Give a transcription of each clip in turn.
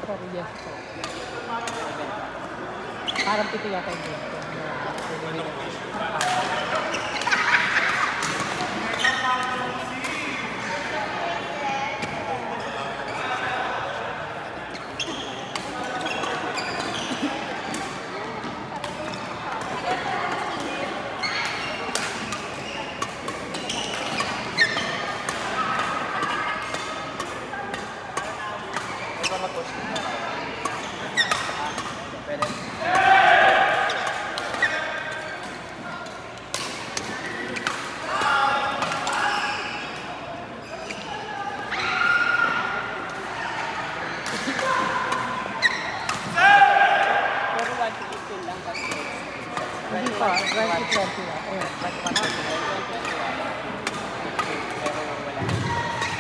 Sorry, yes po. Parang pito yata yung game ko.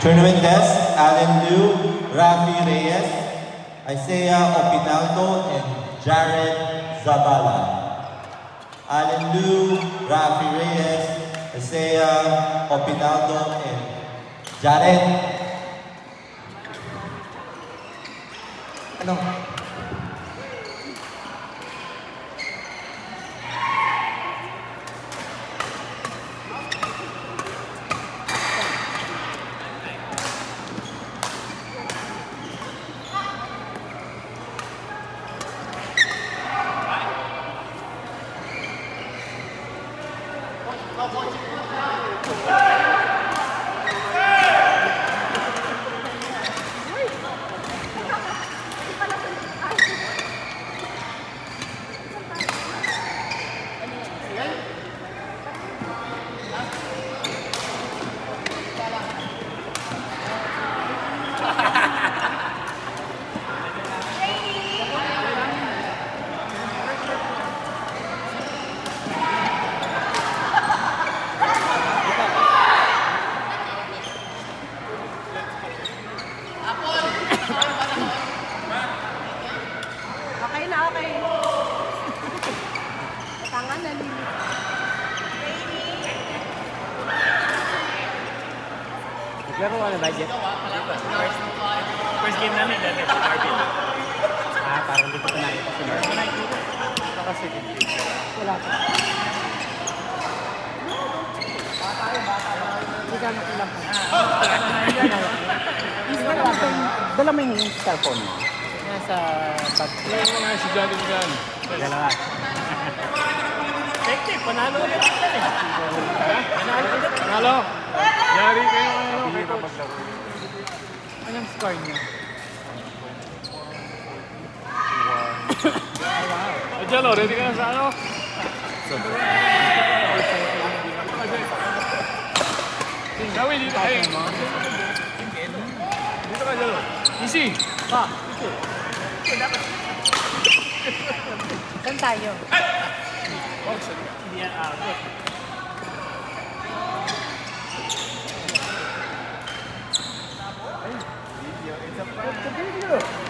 Tournament desk, Alan Liu, Rafi Reyes, Isaiah Opinaldo, and Jared Zabala. Alan Liu, Rafi Reyes, Isaiah Opinaldo, and Jared. Ano? Laro ano budget? First game namin dati sa Marvin. Parang dito ko nakita si Marvin. Baka second game. Wala pa. Hindi ka nakilang pa. Dala mo yung cellphone mo? Nasa bag. Yung mga si Johnny Mugan. Dalawa. Tektik, panalo ulit. Panalo ulit. Panalo. Yari kayo ano. Anong score niya? Ay, Jalo, ready ka na sa ano? Gawi dito. Ay, dito ka, Jalo. Easy. Pa. Saan tayo? Hindi yan, good.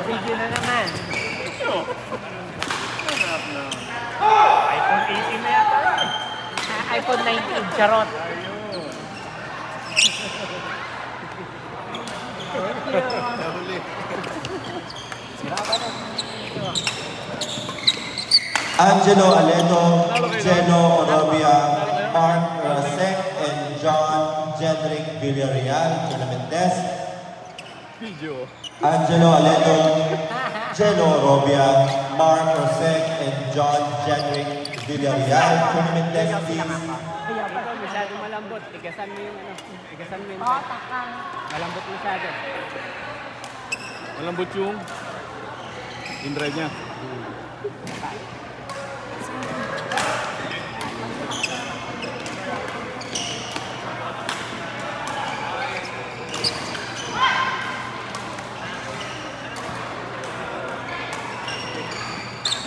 Video na naman. iPhone 18 na yata. iPhone 19, charot. Angelo Aledo, Geno Orobia, Mark Rasek, and John Jedrick Villarreal, tournament desk. Video. Angelo Aledo, Geno Orobia, Mark Rasek, and John Jedrick Villarreal, tournament desk, please. Masyado malambot. Igasan mo yung ano. Igasan mo yung malambot masyado. Malambot yung in-drive niya.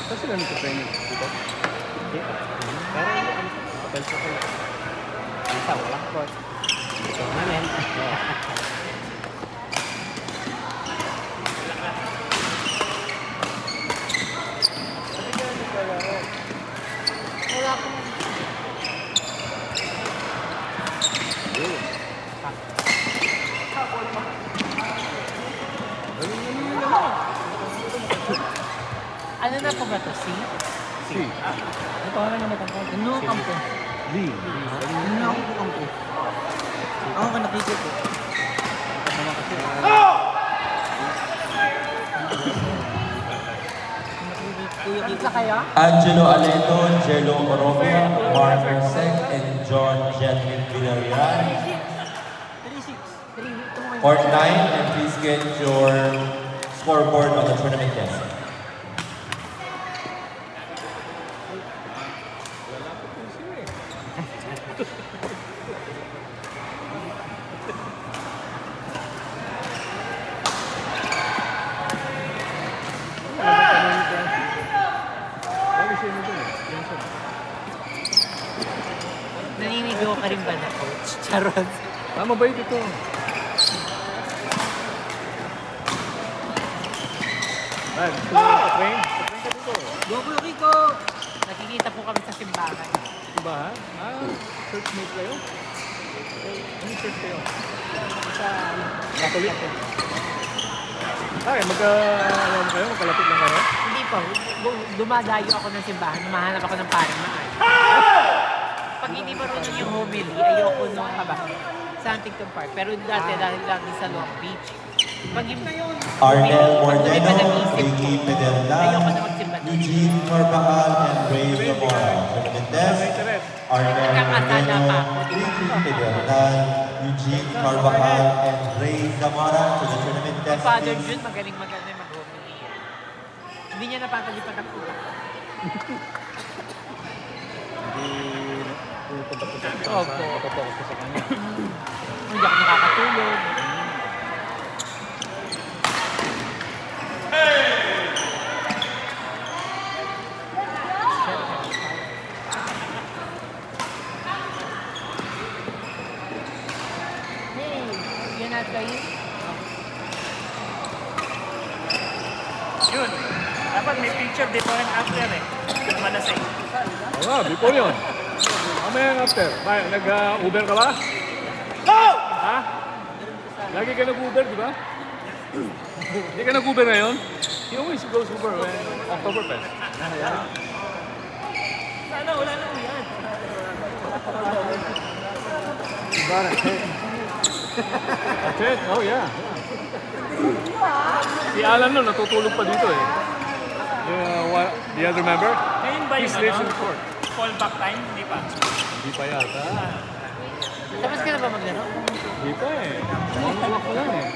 Kasi lang nagka-training dito? Hindi. Pero ano, hotel ko ko. Isa, walang court. Ito namin. Wala akong... Ano ang kampo? Lee. Ano ang kampo? Ako ka nakikip ko. Kuya kaya? Angelo Aleto, Jello Orobia, Mark Orsec, and John Jedrick Villarreal. 3-6. Court 9, and please get your scoreboard on the tournament desk. Naninigaw ka rin ba na coach? Charot. Mabait ito. Man, gusto mo pa-train? Pa-train ka dito. Go, Kuya Kiko! Nakikita po kami sa simbahan. Simbahan? Church mate kayo? Anong church kayo? Sa Catholic? Ay, alam kayo? Magkalapit lang kayo? Hindi po. Dumadayo ako ng simbahan. Mahanap ako ng parang maay. Pag hindi marunong yung homily, ayoko nung Huntington Park. Pero dati dahil lagi sa Long Beach. Pag yung Arnel pag hindi pa Mordeno, nag-isip ko, Ricky ayoko Pedernal, na magsimba. Eugene Carvajal, and Ray Zamora. Tournament desk, Arnel Mordeno, Ricky Pedernal, Eugene Carvajal, and Ray Zamora to the tournament desk. Father please. June, magaling mag-homily. Hindi niya napapalipat ang pula. Opo. Matapokus ka sa kanya. Hindi ako nakakatulog. Hey, yan na kayo. Yun. Dapat may picture before and after eh. Malasay. Oo nga, before yun. Mamaya yung after. Nag-Uber ka ba? Ha? Lagi ka nag-Uber, di ba? Hindi ka nag-Uber ngayon? He always goes Uber when Oktoberfest. Sana, wala na ko yan. Okay? Oh, yeah. Si Alan no, natutulog pa dito eh. Do you remember? Ngayon ba He yung sleeps in court. fallback time? Hindi pa. Hindi pa yata. Tapos ka na ba maglaro? Hindi pa eh. 1 o'clock pa lang eh.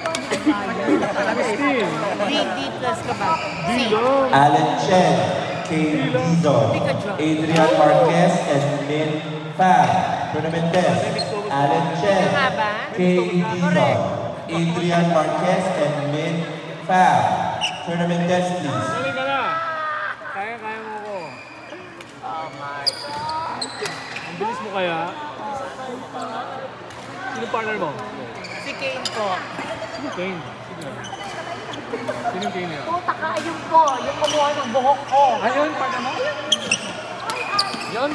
16. D plus ka ba? C. Dilo. Alan Chen, Kay Dizon, Adrian Marquez, and Lynn Pham. Tournament desk, Alan Chen, Nga ba? Kay Dizon, Adrian Marquez, and Lynn Pham. Tournament desk, please. Dali ka na. Kaya mo ko. Oh my God. Ang bilis mo kaya. Sino partner mo? Si Kane po. Sino Kane? Sino Kane yan? Puta ka, yung po. Yung kumuha ng buhok ko. Ayun, partner mo? Yun?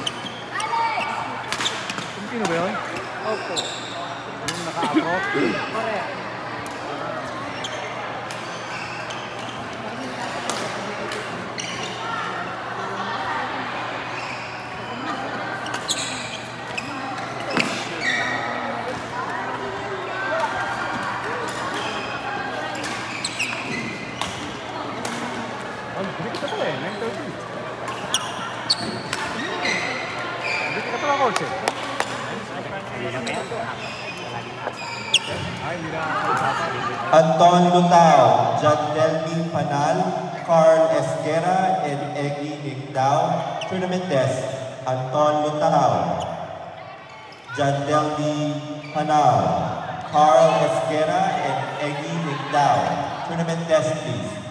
Sino ba yun? Opo. Yung naka-afro? Correct. Hindi ka pala eh, 9:30. Hindi ka pala coach eh. Ay, hindi na usapan. Anton Lutao, John Delmi Panal, Carl Esquera, and Eggy Nicdao. Tournament desk, Anton Lutao, John Delmi Panal, Carl Esquera, and Eggy Nicdao. Tournament desk, please.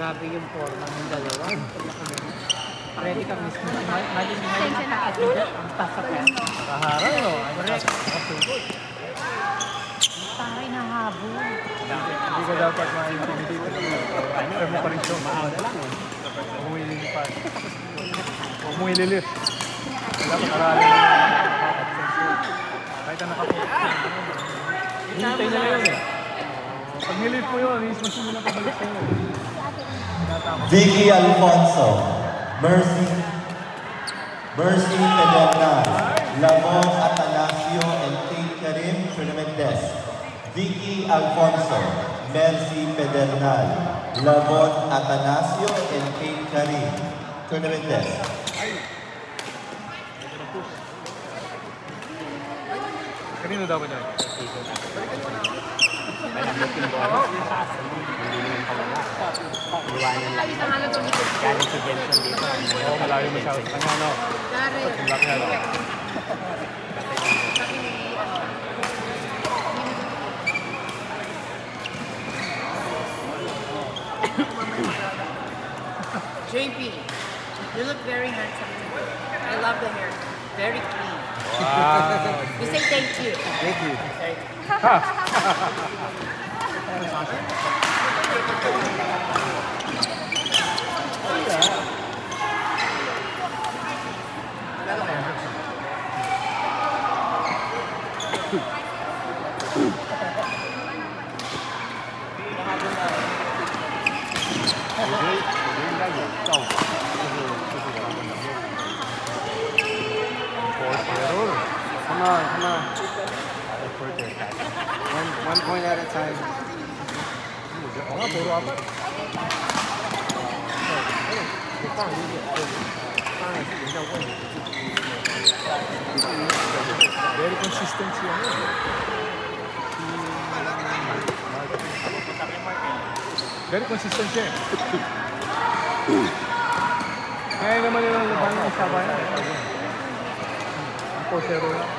Grabe yung forma ng dalawa. Ready ka mismo. Mali-mali na ang pasapan. Nakaharang no? Correct. Taray na habol. Hindi ka dapat ma-intimidate. Pero mo pa rin siya. Maawala lang. Huwag mo ililipat. Huwag mo ililift. Dapat aralin. Kahit na nakapost. Hintay na yun eh. Pag nilip mo yun, is-machine mo na pabalik sa'yo. Vicky Alfonso, Mercy Pedernal, Lamon Atanasio, and Kate Karim, Tournament Desk. Vicky Alfonso, Mercy Pedernal, Lamon Atanasio, and Kate Karim, Tournament Desk. Kanino dapat yan? Iwanan lang. Galing si Jenson dito. Oo, malayo masyado. Kanya ano? Ang laki ano? JP, you look very handsome. I love the hair. Very clean. Wow! You say thank you. Thank you. Come on, come on. One point at a time. Oo nga, puro apat. Very consistent siya. Very consistent siya. Kaya naman yung laban ng sabayan. Ang 4-0 lang.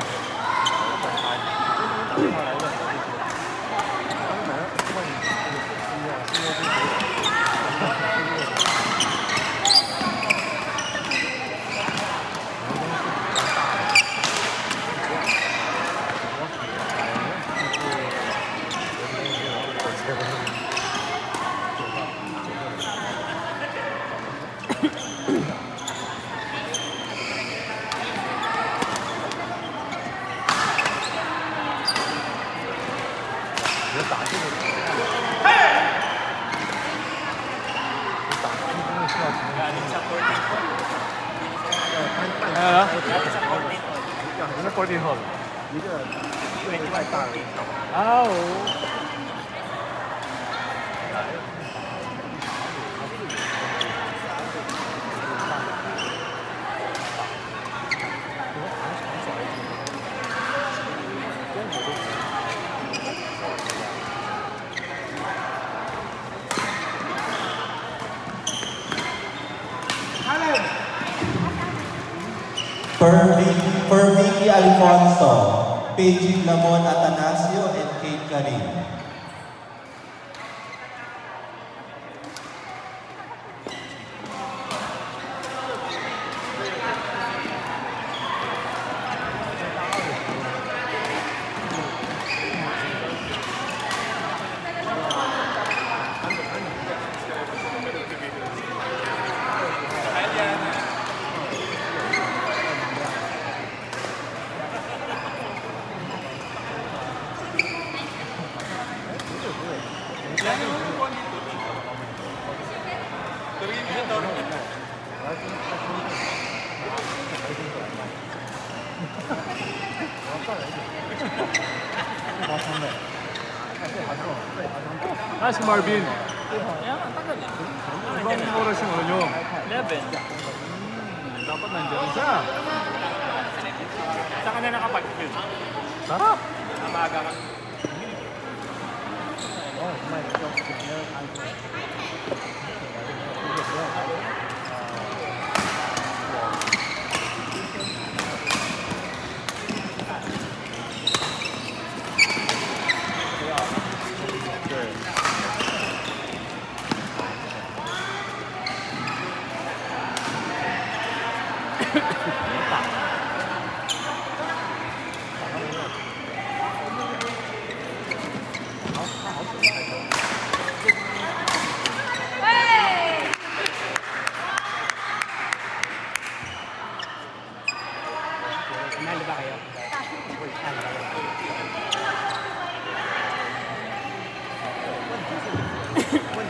Ano? Ano 14 hole? Ah, oo. For Vicky Alfonso, Paige Lamon Atanasio, and Kate Karim. Ah, si Marvin. Ang tagal eh. Ibang oras yung ano nyo? 11. Dapat nandiyan siya. Saan ka na nakapag-film? Sarap. Maaga ka.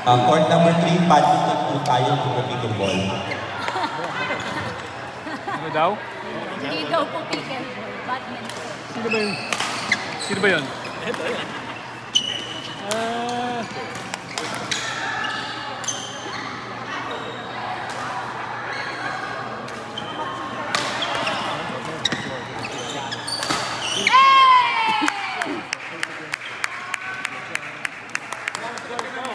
Court number 3, badminton po tayo kung pickleball. Ano daw? Hindi daw po pickle. Badminton. Sino ba yun? Sino ba yun? Let's go!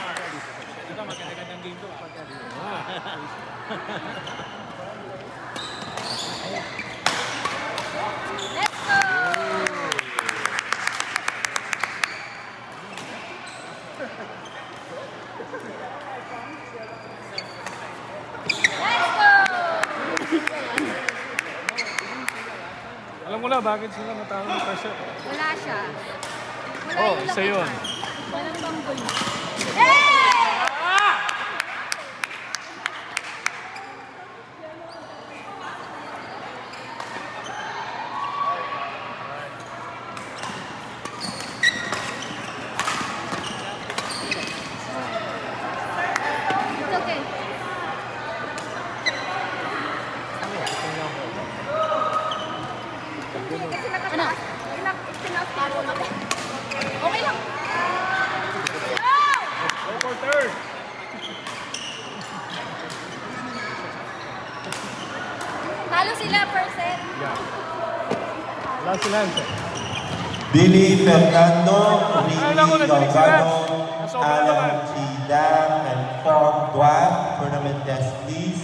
Let's go! Alam mo na bakit sila natalo ng pressure. Wala siya. Wala Oh, yung isa yun. Walang banggol. Hey! It's okay. Kasi nakataas. Tinaas ko natin. Okay lang. Go for third. Talo sila per set. Wala sila. Billy Fernando, Alam ko, Ricky natinig sila. Galvano, Nasobra naman. Alan Chidam, and Form Duan, tournament test please.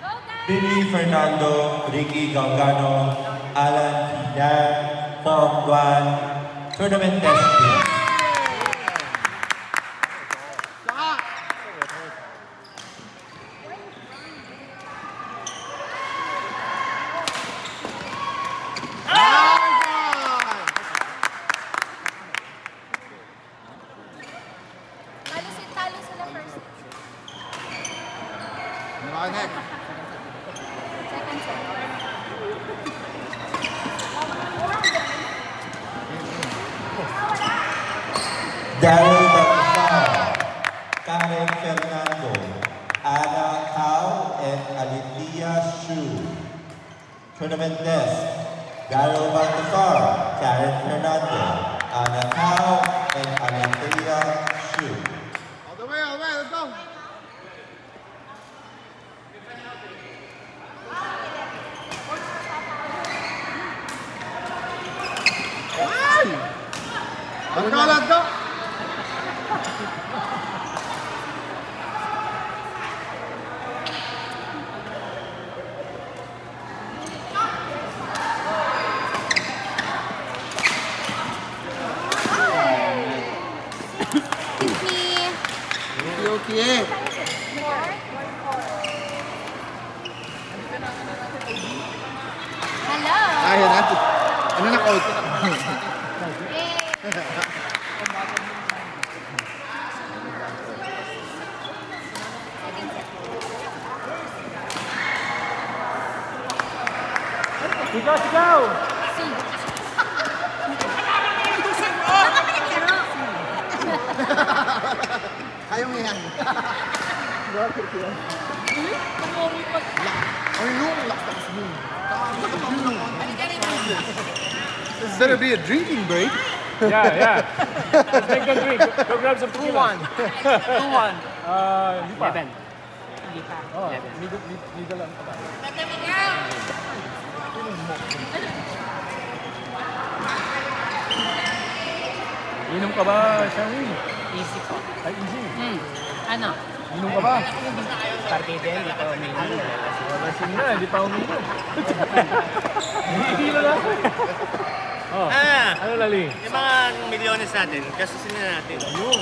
Go guys! Billy Fernando, Ricky Galvano, Alan Chidam, Form Duan, tournament test please. Talo sila first. Second set. Daryl Balcazar, Karen Fernando, Ana Cao, and Alithia Shu. Tournament test. Daryl Balcazar, Karen Fernando, Ana Cao, and Alithia Shu. All the way, let's go. Let's go. Okay. Hello! Ayan natin. Ano na call? Sigaw, sigaw! Ayaw mo yan. Ang yung lakas mo. Is there be a drinking break? Yeah. Let's make them drink. Go grab some tequila. 2-1. Hindi pa. 11. Hindi pa. Oh, 11. middle lang pa. Inom ka ba, Sherwin? Easy po. Ay, easy. Ano? Inom ka ba? Partida, hindi pa uminom. Lasing na, hindi pa uminom. Hindi na lang. Oh, ano lali? Yung mga milyones natin, gastusin na natin. Yun.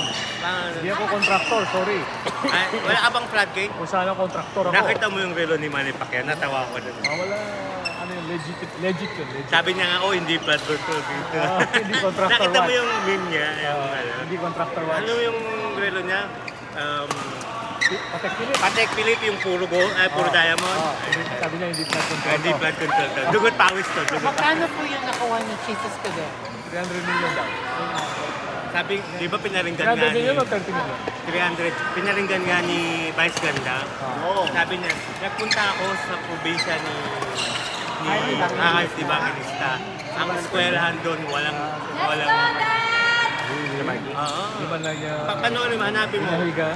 Hindi ako contractor, sorry. Ay, wala ka bang flood cake? Kung sana contractor ako. Nakita mo yung relo ni Manny Pacquiao, natawa ko doon. Wala, ano yun, legit yun. Legit. Sabi niya nga, oh, hindi flood control dito. Hindi contractor Nakita mo watch. yung meme niya. Yung, ano. Hindi contractor watch. Ano yung relo niya? Patek Philip. Patek Philippe, yung puro gold, puro diamond. Sabi niya hindi flood control. Hindi flood control to. Dugot pawis to. Dugot Magkano po yung nakuha ni Jesus ko doon? 300 million daw. Sabi, di ba pinaringgan 300 nga ni... million o 30 million? 300. Pinaringgan nga ni Vice Ganda. Sabi niya, nagpunta ako sa probinsya ni Evangelista. Ang eskwelahan doon, walang... Di ba na niya... Panoorin mo, hanapin mo. Hinahiga.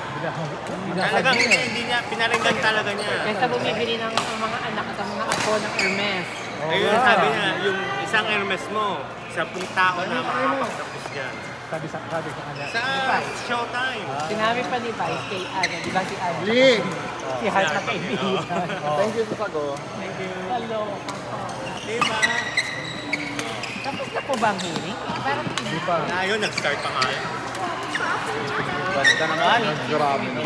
Talagang hindi niya, pinaringgan talaga niya. Kesa bumibili ng mga anak at ang mga apo ng Hermes. Ayun, sabi niya, yung isang Hermes mo, 10 tao na makakapagtapos dyan. Sabi sa kanya. Sa Showtime. Sinabi pa ni Vice kay Ana, di ba si Ana? Lee! Si Hart na kaibigan. Thank you sa sago. Thank you. Hello. Diba? Tapos na po ba ang hearing? Parang Di pa. Na yun, nag-start pa nga. Basta naman. Grabe na.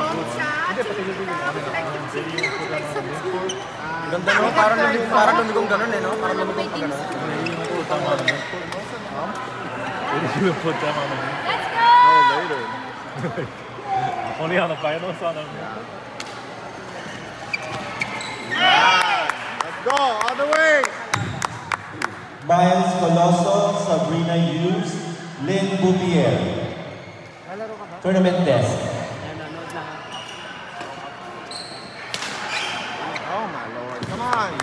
Ganda no? Parang lumigong ganun eh, no? Parang lumigong pa ganun. Let's go! Oh, later. Only on the finals on them. Let's go! All the way! Miles Coloso, Sabrina Hughes, Lynn Bouvier. Tournament test. Oh my lord. Come on.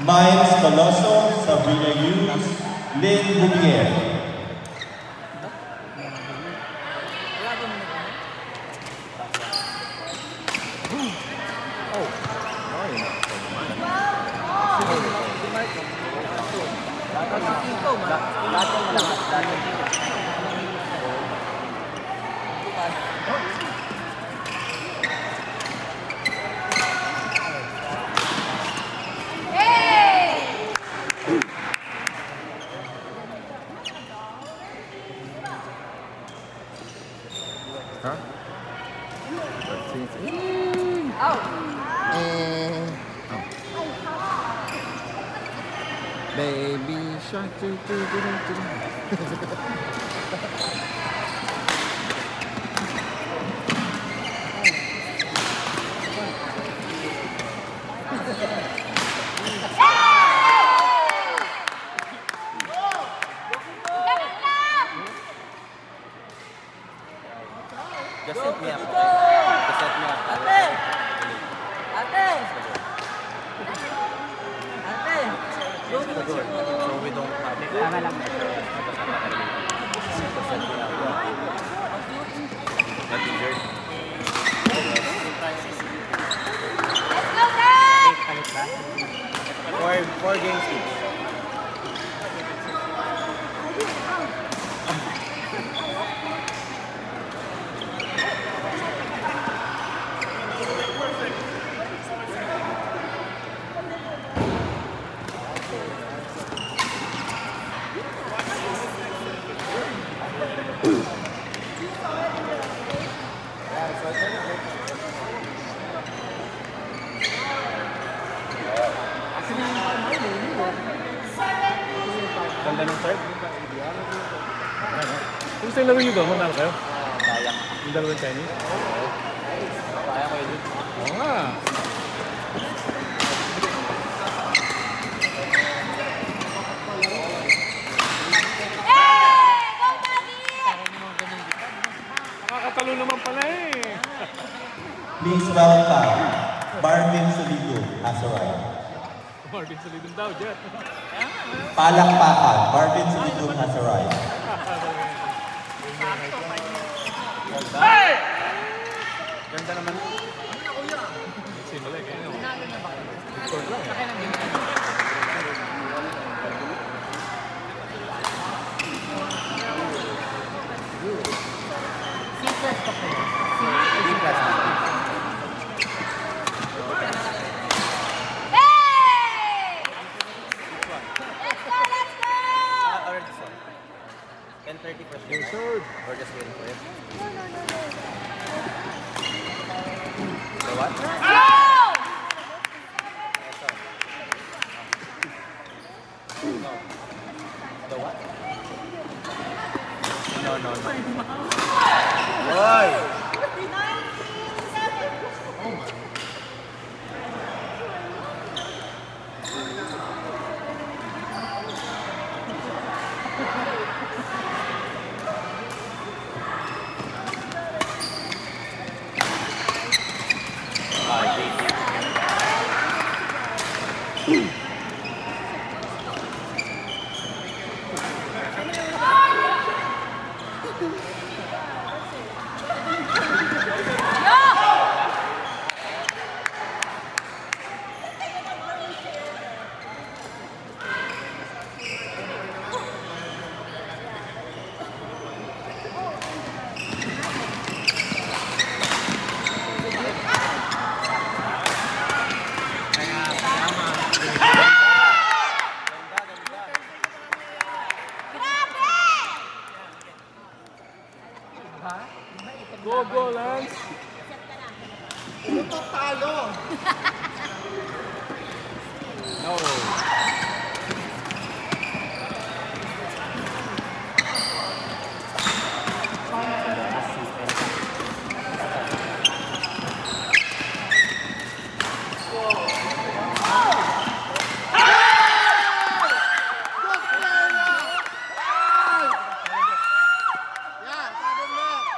Miles Coloso, Sabrina Hughes, Lynn Bouvier. Baby shark. Just set me up. Just set me up. So we don't have... Tama lang. Not injured. Let's go, guys! Palit ba? 4 games each. Ganda ng serve. Kung sa laro nyo doon, manalo kayo? Sayang. Yung dalawang Chinese? Kaya ko yun. Oo nga. Hey! Go, Daddy! Nakakatalo naman pala eh. Please welcome Marvin Solido has arrived. Marvin Solidum daw, Jet. Palakpakan, Marvin Solido has arrived. Ganda naman. Simula eh. Kaya Secret pa kayo. Hey! Let's go, let's go! Or this one. 10:30 for sure. Or just waiting for it. The what? Go! The what? No. Why? ba? Diba itong Go, go, Lance. Umutot talo. No. Yan, sudden death.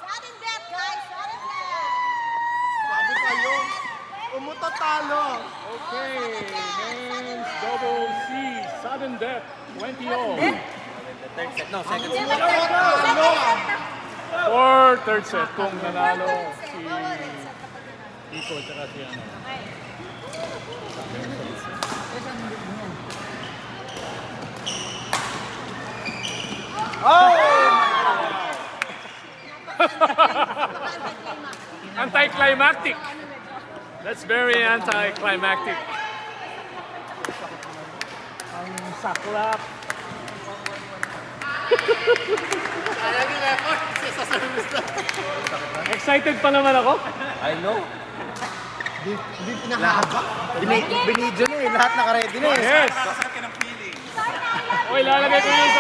Sudden death, guys. Sudden death. Sabi kayo, umutot talo. Okay, men's double C, sudden death, 20 all. Third set. No, second set. Umutot talo. For third set, kung nanalo si Nico at saka si ano. Anticlimactic. That's very anticlimactic. Ang saklap. Excited pa naman ako. I know. Hindi pinahaba. Binidyo na eh. Lahat naka-ready na eh. Yes. Oy, lalagay ko yun sa